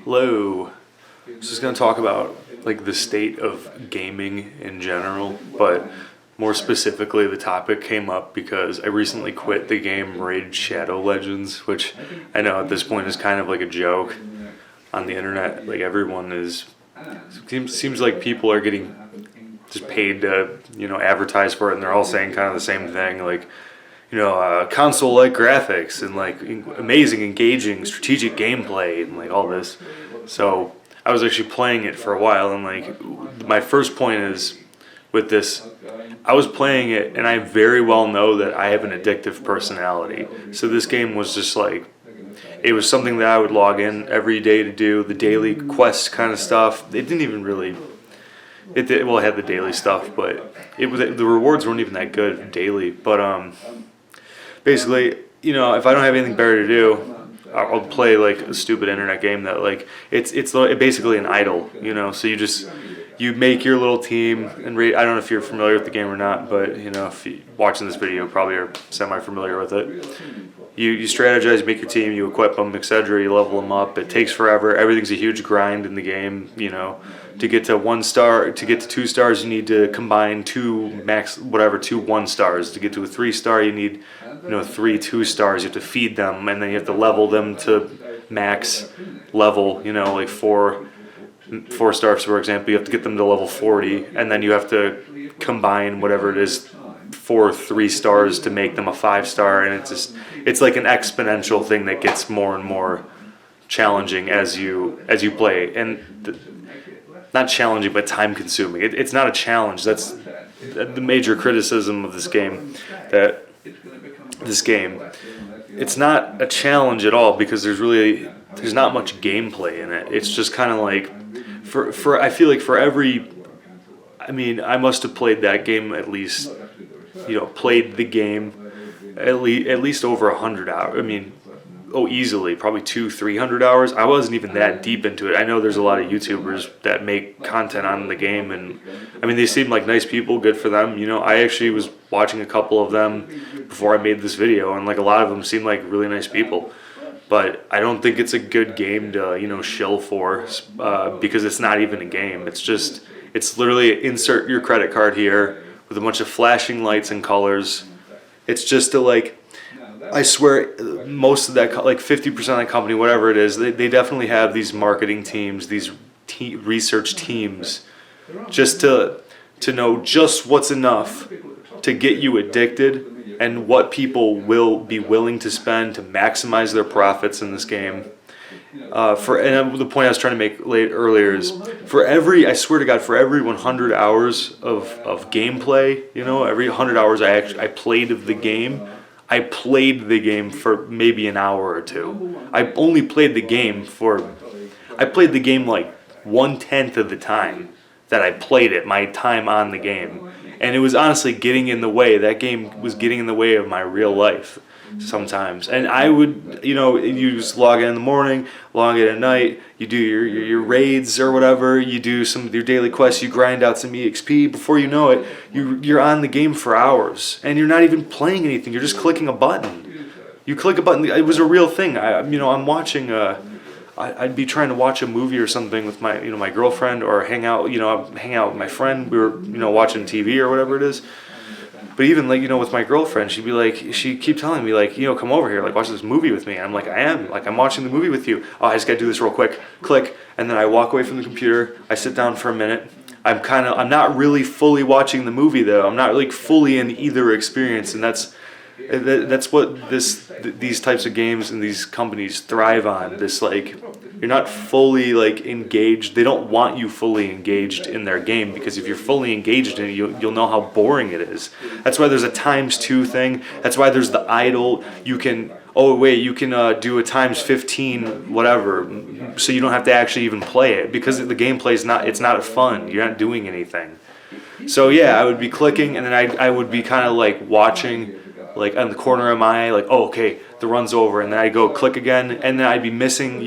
Hello. I was just going to talk about like the state of gaming in general, but more specifically the topic came up because I recently quit the game Raid Shadow Legends, which I know at this point is kind of like a joke on the internet. Like everyone is seems like people are getting just paid to, advertise for it, and they're all saying kind of the same thing, like, console-like graphics and like amazing, engaging, strategic gameplay and like all this. So I was actually playing it for a while, and like my first point is with this, I was playing it, and I very well know that I have an addictive personality. So this game was just like, it was something that I would log in every day to do the daily quest kind of stuff. It didn't even really. It had the daily stuff, but the rewards weren't even that good daily. But basically, if I don't have anything better to do, I'll play like a stupid internet game that like it's basically an idle, So you make your little team and I don't know if you're familiar with the game or not, but if you're watching this video, you probably are semi-familiar with it. You strategize, make your team, you equip them, etc. You level them up. It takes forever. Everything's a huge grind in the game. To get to 1 star, to get to 2 stars, you need to combine 2 1 stars. To get to a 3 star, you need 3 2 stars. You have to feed them, and then you have to level them to max level. Like 4 stars, for example. You have to get them to level 40, and then you have to combine whatever it is 4 3 stars to make them a 5 star, and it's like an exponential thing that gets more and more challenging as you play, and not challenging but time consuming. It's not a challenge. That's the major criticism of this game. It's not a challenge at all because there's not much gameplay in it. It's just kind of like I feel like for every, I must have played that game at least. Played the game at least over 100 hours. Easily, probably 200-300 hours. I wasn't even that deep into it. I know there's a lot of YouTubers that make content on the game, and they seem like nice people, good for them. I actually was watching a couple of them before I made this video, and like a lot of them seem like really nice people. But I don't think it's a good game to, shill for, because it's not even a game. It's literally insert your credit card here with a bunch of flashing lights and colors. It's just to I swear most of that, like 50% of that company, whatever it is, they definitely have these marketing teams, these research teams, just to know just what's enough to get you addicted and what people will be willing to spend to maximize their profits in this game. The point I was trying to make earlier is I swear to God, for every 100 hours of gameplay, every 100 hours I played of the game, I played the game for maybe an hour or two. I only played the game like 1/10 of the time that I played it, my time on the game. And it was honestly getting in the way. That game was getting in the way of my real life sometimes. And I would, you just log in the morning, log in at night, you do your raids or whatever, you do some of your daily quests, you grind out some EXP. Before you know it, you're on the game for hours, and you're not even playing anything. You're just clicking a button. You click a button. It was a real thing. I'm watching. I'd be trying to watch a movie or something with my my girlfriend, or hang out with my friend. We were watching TV or whatever it is. But even with my girlfriend, she keep telling me come over here, watch this movie with me. And I'm like, I'm watching the movie with you. Oh, I just gotta do this real quick, click, and then I walk away from the computer. I sit down for a minute. I'm not really fully watching the movie though. I'm not fully in either experience, and that's what these types of games and these companies thrive on. You're not fully engaged. They don't want you fully engaged in their game, because if you're fully engaged in it, you'll know how boring it is. That's why there's a _2 thing. That's why there's the idle. You can do a ×15 whatever, so you don't have to actually even play it, because the gameplay is not fun. You're not doing anything. So yeah, I would be clicking, and then I would be kind of watching. On the corner of my eye, okay, the run's over, and then I'd go click again, and then I'd be missing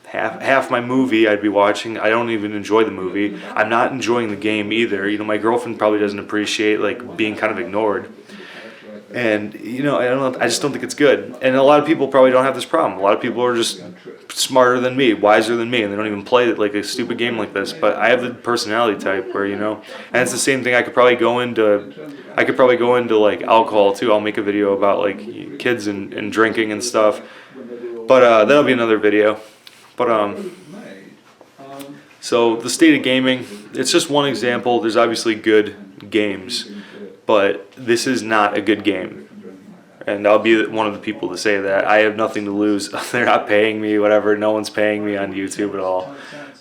half my movie I'd be watching. I don't even enjoy the movie. I'm not enjoying the game either. My girlfriend probably doesn't appreciate being kind of ignored. And I don't know. I just don't think it's good. And a lot of people probably don't have this problem. A lot of people are just smarter than me, wiser than me, and they don't even play like a stupid game like this. But I have the personality type where and it's the same thing. I could probably go into like alcohol too. I'll make a video about like kids and drinking and stuff. But that'll be another video. But so the state of gaming, it's just one example. There's obviously good games, but this is not a good game. And I'll be one of the people to say that. I have nothing to lose. They're not paying me, whatever. No one's paying me on YouTube at all.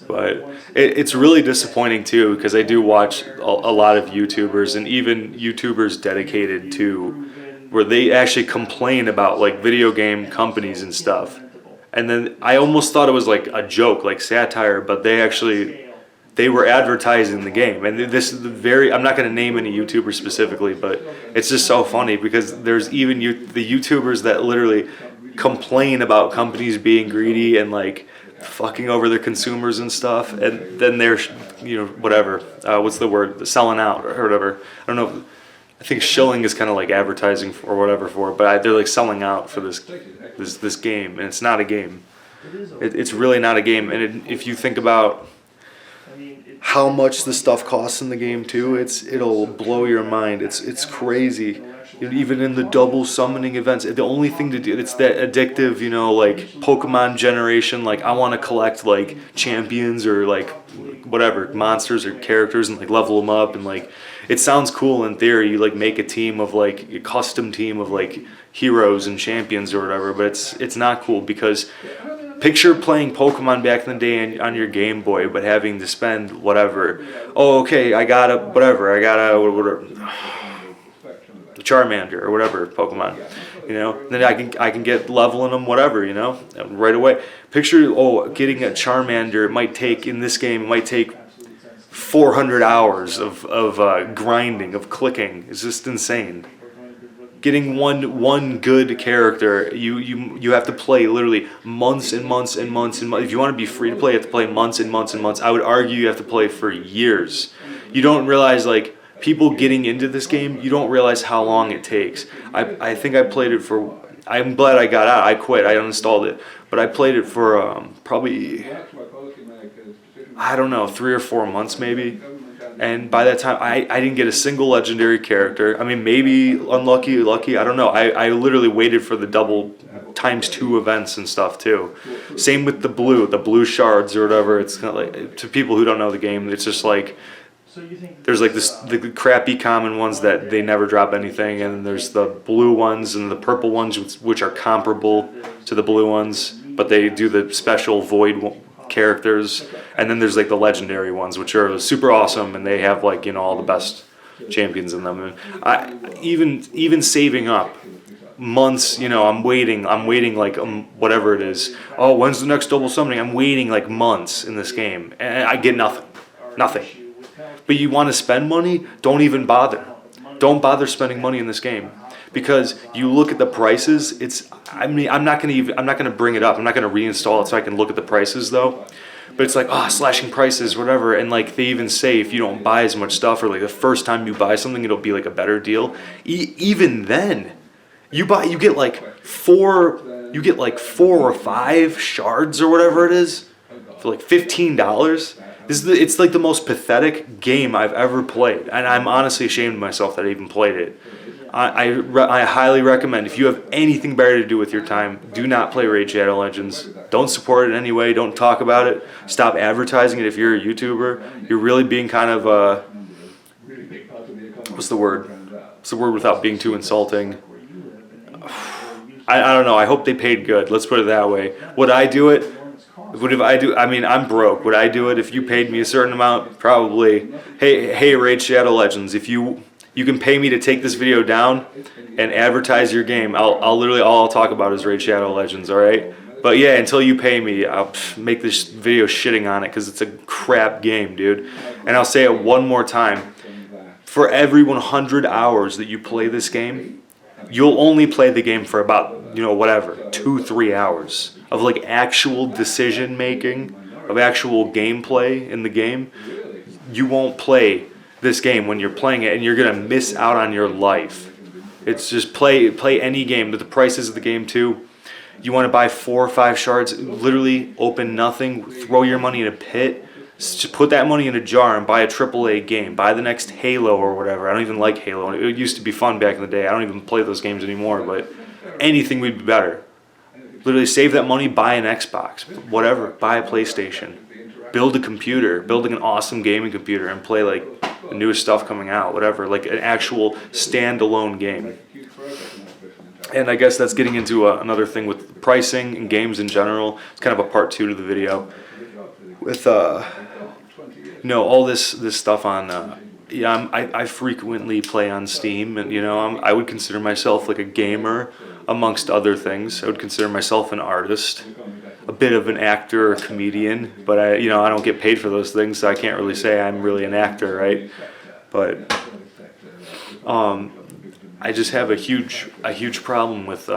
But it's really disappointing too, because I do watch a lot of YouTubers, and even YouTubers dedicated to where they actually complain about like video game companies and stuff. And then I almost thought it was like a joke, like satire, but they were advertising the game. And this is I'm not going to name any YouTubers specifically, but it's just so funny because there's even the YouTubers that literally complain about companies being greedy and like fucking over their consumers and stuff. And then they're, whatever, what's the word? Selling out or whatever. I don't know. I think shilling is kind of like advertising or whatever for it, but they're like selling out for this game, and it's not a game. It's really not a game. And if you think about how much the stuff costs in the game too, it'll blow your mind. It's crazy. Even in the double summoning events, the only thing to do, it's that addictive, like Pokemon generation, like I want to collect like champions or like whatever monsters or characters and like level them up, and like it sounds cool in theory. You like make a team of like a custom team of like heroes and champions or whatever, but it's not cool because picture playing Pokemon back in the day on your Game Boy, but having to spend whatever. Oh, okay, I got a Charmander or whatever Pokemon, then I can get leveling them whatever, right away. Picture getting a Charmander. In this game it might take 400 hours of grinding, of clicking. It's just insane. Getting one good character, you have to play literally months and months and months and months. If you want to be free to play, you have to play months and months and months. I would argue you have to play for years. You don't realize like people getting into this game, you don't realize how long it takes. I think I played it for, I'm glad I got out. I quit. I uninstalled it. But I played it for probably, I don't know, 3 or 4 months maybe. And by that time, I didn't get a single legendary character. I mean, maybe unlucky, lucky, I don't know. I literally waited for the double ×2 events and stuff too. Same with the blue shards or whatever. It's kind of like, to people who don't know the game, it's just like, there's like the crappy common ones that they never drop anything, and there's the blue ones and the purple ones which are comparable to the blue ones, but they do the special void characters, and then there's like the legendary ones which are super awesome, and they have like all the best champions in them. And I even saving up months, I'm waiting like whatever it is. Oh, when's the next double summoning? I'm waiting like months in this game, and I get nothing. But you want to spend money? Don't even bother. Don't bother spending money in this game, because you look at the prices. I'm not gonna bring it up. I'm not gonna reinstall it so I can look at the prices though. But it's like slashing prices, whatever. And like they even say if you don't buy as much stuff, or like the first time you buy something, it'll be like a better deal. Even then, you get like 4 or 5 shards or whatever it is for like $15. It's like the most pathetic game I've ever played, and I'm honestly ashamed of myself that I even played it. I highly recommend, if you have anything better to do with your time, do not play Raid Shadow Legends. Don't support it in any way. Don't talk about it. Stop advertising it if you're a YouTuber. You're really being kind of what's the word? What's the word without being too insulting? I don't know. I hope they paid good. Let's put it that way. Would I do it? I mean, I'm broke. Would I do it if you paid me a certain amount? Probably. Hey, Raid Shadow Legends, if you can pay me to take this video down and advertise your game, I'll literally, all I'll talk about is Raid Shadow Legends, alright? But yeah, until you pay me, I'll make this video shitting on it because it's a crap game, dude. And I'll say it one more time. For every 100 hours that you play this game, you'll only play the game for about, 2-3 hours of like actual decision making, of actual gameplay in the game. You won't play this game when you're playing it, and you're gonna miss out on your life. It's just play any game. But the prices of the game too. You want to buy 4 or 5 shards, literally open nothing, throw your money in a pit, just put that money in a jar and buy a AAA game. Buy the next Halo or whatever. I don't even like Halo. It used to be fun back in the day. I don't even play those games anymore, but anything would be better. Literally save that money, buy an Xbox, whatever, buy a PlayStation. Build a computer, building an awesome gaming computer and play like the newest stuff coming out, whatever, like an actual standalone game. And I guess that's getting into another thing with pricing and games in general. It's kind of a part 2 to the video. With all this stuff on I frequently play on Steam, and I would consider myself like a gamer amongst other things. I would consider myself an artist, a bit of an actor or comedian, but I don't get paid for those things, so I can't really say I'm really an actor, right? But I just have a huge problem with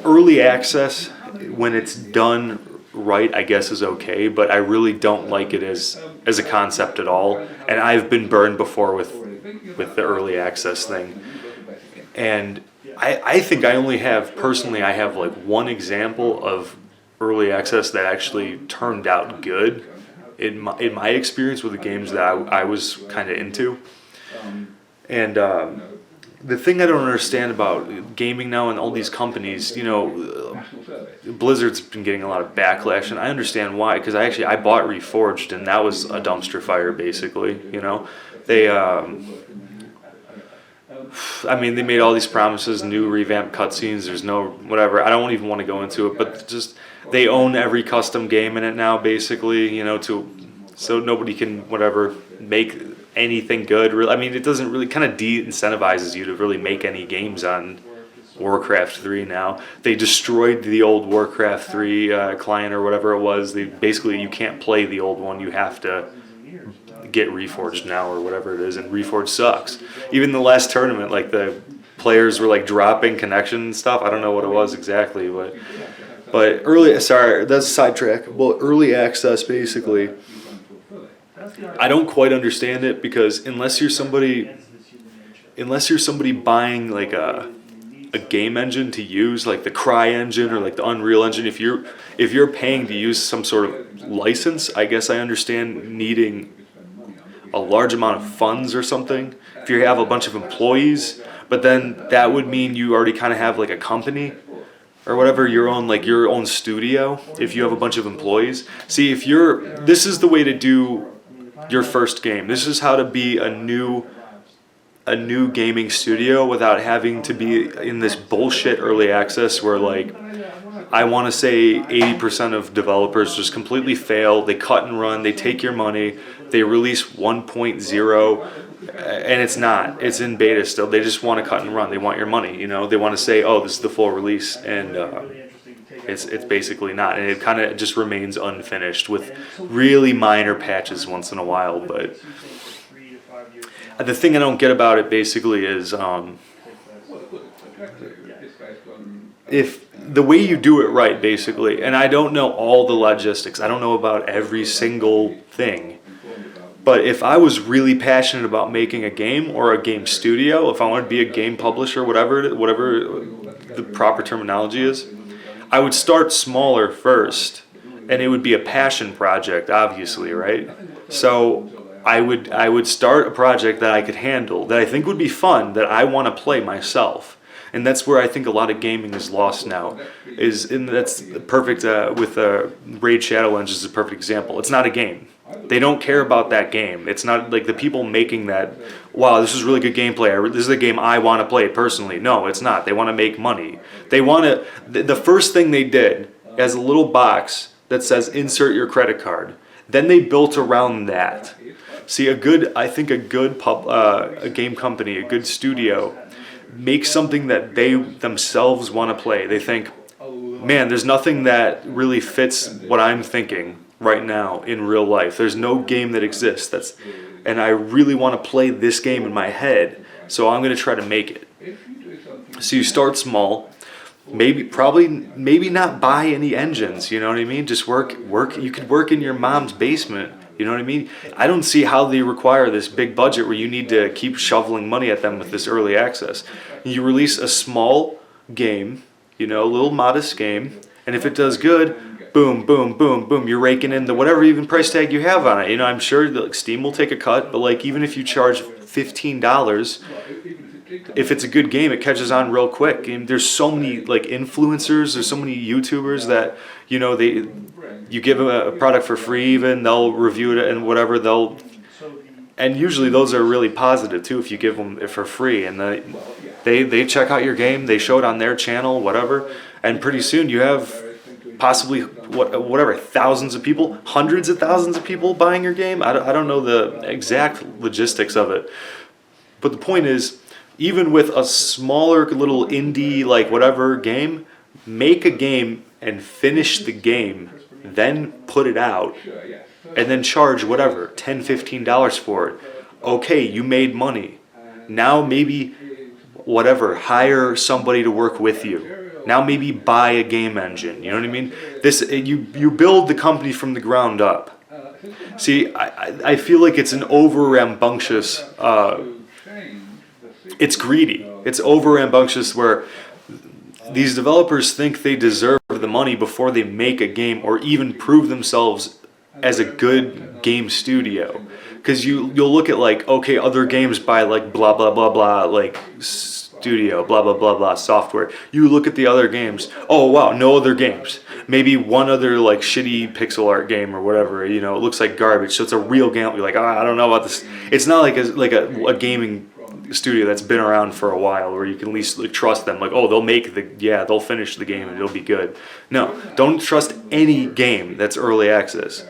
early access. When it's done right, I guess is okay, but I really don't like it as a concept at all. And I've been burned before with the early access thing. And I think I have like one example of early access that actually turned out good in my experience with the games that I was kind of into. And the thing I don't understand about gaming now and all these companies, Blizzard's been getting a lot of backlash, and I understand why, because I bought Reforged, and that was a dumpster fire, basically. They they made all these promises, new revamped cutscenes. There's no whatever. I don't even want to go into it, but just they own every custom game in it now, basically. So nobody can whatever make anything good. Really, it doesn't really kind of de-incentivizes you to really make any games on Warcraft 3 now. They destroyed the old Warcraft 3 client or whatever it was. You can't play the old one. You have to get Reforged now or whatever it is, and Reforged sucks. Even the last tournament, like the players were like dropping connection and stuff. I don't know what it was exactly, but sorry, that's a sidetrack. Well, early access basically, I don't quite understand it, because unless you're somebody buying like a game engine to use, like the CryEngine or like the Unreal Engine, if you're paying to use some sort of license, I guess I understand needing a large amount of funds or something. If you have a bunch of employees, but then that would mean you already kind of have like a company or whatever, your own studio. If you have a bunch of employees, see, this is the way to do your first game. This is how to be a new gaming studio without having to be in this bullshit early access where, like, I want to say 80% of developers just completely fail. They cut and run. They take your money. They release 1.0, and it's in beta still. They just want to cut and run. They want your money. They want to say, oh, this is the full release, and it's basically not, and it kind of just remains unfinished with really minor patches once in a while. But the thing I don't get about it basically is if the way you do it right, basically, and I don't know all the logistics, I don't know about every single thing, but if I was really passionate about making a game or a game studio, if I wanted to be a game publisher, whatever the proper terminology is, I would start smaller first, and it would be a passion project, obviously, right? So I would start a project that I could handle, that I think would be fun, that I want to play myself. And that's where I think a lot of gaming is lost now. That's perfect with Raid Shadow Legends is a perfect example. It's not a game. They don't care about that game. It's not like the people making that, wow, this is really good gameplay. This is a game I want to play personally. No, it's not. They want to make money. They want to. The first thing they did as a little box that says insert your credit card. Then they built around that. See, a game company, a good studio, makes something that they themselves want to play. They think, man, there's nothing that really fits what I'm thinking right now in real life. There's no game that exists and I really want to play this game in my head, so I'm going to try to make it. So you start small, maybe not buy any engines, you know what I mean? Just work. You could work in your mom's basement You know what I mean? I don't see how they require this big budget where you need to keep shoveling money at them with this early access. You release a small game, a little modest game, and if it does good, boom, boom, boom, boom, you're raking in the whatever even price tag you have on it. I'm sure that Steam will take a cut, but even if you charge $15, if it's a good game, it catches on real quick. And there's so many influencers, there's so many YouTubers that you give them a product for free, even they'll review it and whatever and usually those are really positive too if you give them it for free, and they check out your game, they show it on their channel, whatever, and pretty soon you have possibly whatever thousands of people, hundreds of thousands of people buying your game. I don't know the exact logistics of it, but the point is, even with a smaller little indie whatever game, make a game and finish the game, then put it out, and then charge whatever $10-15 for it. Okay, you made money. Now maybe whatever, hire somebody to work with you. Now maybe buy a game engine. You know what I mean? You build the company from the ground up. See, I feel like it's an over-rambunctious. It's greedy. It's over-rambunctious where these developers think they deserve the money before they make a game or even prove themselves as a good game studio. Because you'll look at other games by blah blah blah blah studio, blah blah blah blah software. You look at the other games. Oh wow, no other games. Maybe one other shitty pixel art game or whatever. It looks like garbage. So it's a real game. You're I don't know about this. It's not like a gaming studio that's been around for a while where you can at least trust them. They'll finish the game and it'll be good. No, don't trust any game that's early access.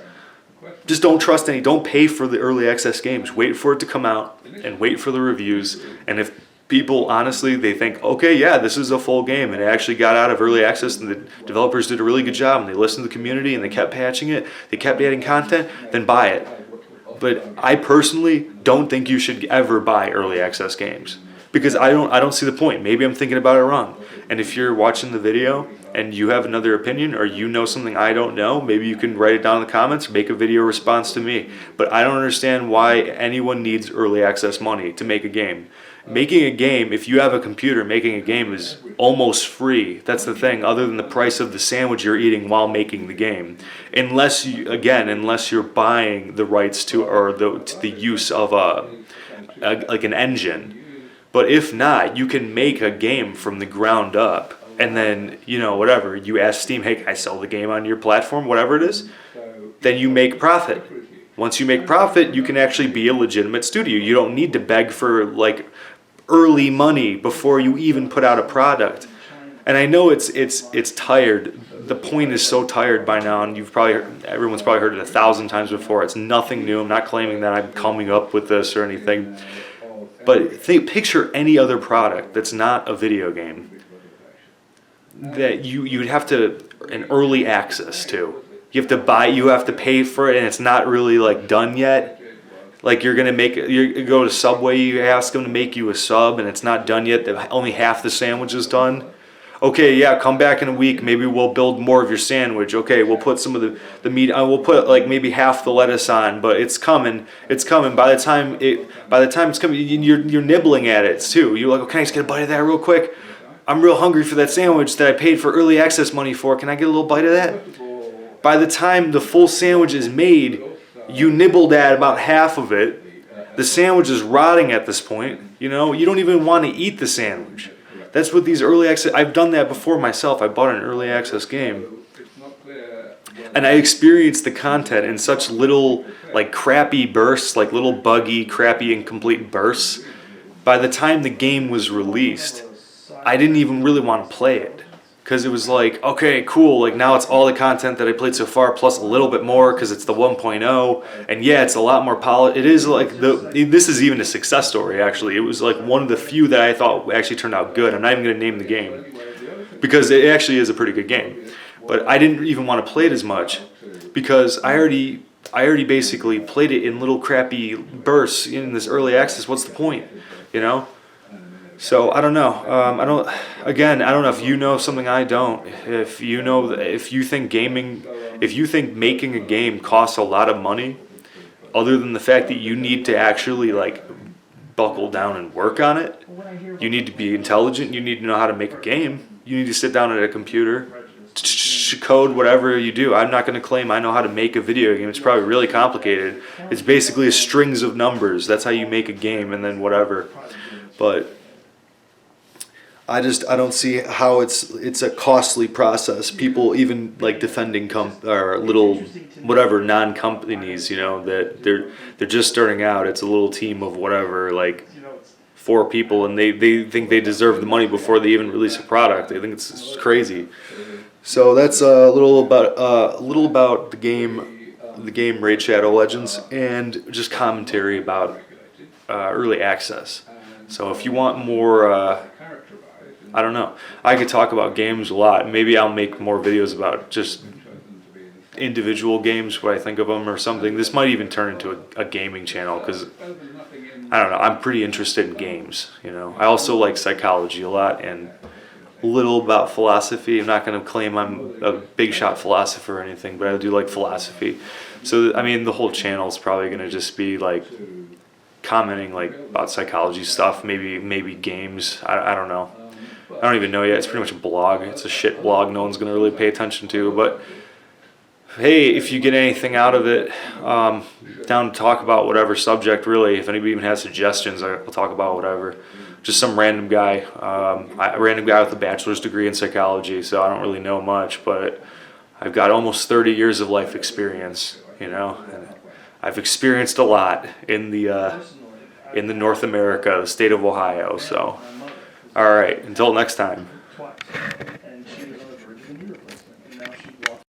Just don't trust any. Don't pay for the early access games. Wait for it to come out and wait for the reviews. And if people honestly they think, okay, yeah, this is a full game and it actually got out of early access and the developers did a really good job and they listened to the community and they kept patching it, they kept adding content, then buy it. But I personally don't think you should ever buy early access games because I don't see the point. Maybe I'm thinking about it wrong. And if you're watching the video and you have another opinion or you know something I don't know, maybe you can write it down in the comments or make a video response to me. But I don't understand why anyone needs early access money to make a game. Making a game, if you have a computer, making a game is almost free. That's the thing, other than the price of the sandwich you're eating while making the game. Unless you're buying the rights to the use of an engine. But if not, you can make a game from the ground up. And then, whatever, you ask Steam, hey, can I sell the game on your platform, whatever it is? Then you make profit. Once you make profit, you can actually be a legitimate studio. You don't need to beg for early money before you even put out a product. And I know it's tired. The point is so tired by now, and everyone's probably heard it 1,000 times before. It's nothing new. I'm not claiming that I'm coming up with this or anything. But picture any other product that's not a video game that you'd have to an early access to. You have to buy. You have to pay for it, and it's not really done yet. You're gonna you go to Subway, you ask them to make you a sub, and it's not done yet. Only half the sandwich is done. Okay, yeah, come back in a week. Maybe we'll build more of your sandwich. Okay, we'll put some of the meat. We'll put maybe half the lettuce on, but it's coming. It's coming. By the time it's coming, you're nibbling at it too. You're like, okay, I just get a bite of that real quick. I'm real hungry for that sandwich that I paid for early access money for. Can I get a little bite of that? By the time the full sandwich is made, you nibbled at about half of it. The sandwich is rotting at this point. You don't even want to eat the sandwich. That's what these early access. I've done that before myself. I bought an early access game, and I experienced the content in such little crappy bursts, little buggy, crappy, incomplete bursts. By the time the game was released, I didn't even really want to play it. Because it was okay, cool, now it's all the content that I played so far, plus a little bit more, because it's the 1.0, and yeah, it's a lot more polished. It is this is even a success story, actually. It was one of the few that I thought actually turned out good. I'm not even going to name the game, because it actually is a pretty good game. But I didn't even want to play it as much, because I already basically played it in little crappy bursts in this early access. What's the point, So I don't know. I don't know if you know something I don't. If you think making a game costs a lot of money, other than the fact that you need to actually like buckle down and work on it, you need to be intelligent, you need to know how to make a game, you need to sit down at a computer, code whatever you do. I'm not going to claim I know how to make a video game. It's probably really complicated. It's basically a strings of numbers. That's how you make a game, and then whatever. But I don't see how it's a costly process. People even like defending or little whatever non-companies, you know, that they're just starting out. It's a little team of whatever, like 4 people, and they think they deserve the money before they even release a product. They think it's crazy. So that's a little about the game Raid Shadow Legends, and just commentary about early access. So if you want more, I don't know, I could talk about games a lot. Maybe I'll make more videos about just individual games, what I think of them or something. This might even turn into a gaming channel, because I don't know, I'm pretty interested in games, you know. I also like psychology a lot and a little about philosophy. I'm not going to claim I'm a big shot philosopher or anything, but I do like philosophy. So I mean, the whole channel is probably going to just be like commenting like about psychology stuff, maybe games. I don't know. I don't even know yet. It's pretty much a blog. It's a shit blog no one's going to really pay attention to. But hey, if you get anything out of it, down to talk about whatever subject, really. If anybody even has suggestions, I'll talk about whatever. Just some random guy. A random guy with a bachelor's degree in psychology, so I don't really know much, but I've got almost 30 years of life experience, you know. And I've experienced a lot in the North America, the state of Ohio. So, all right, until next time.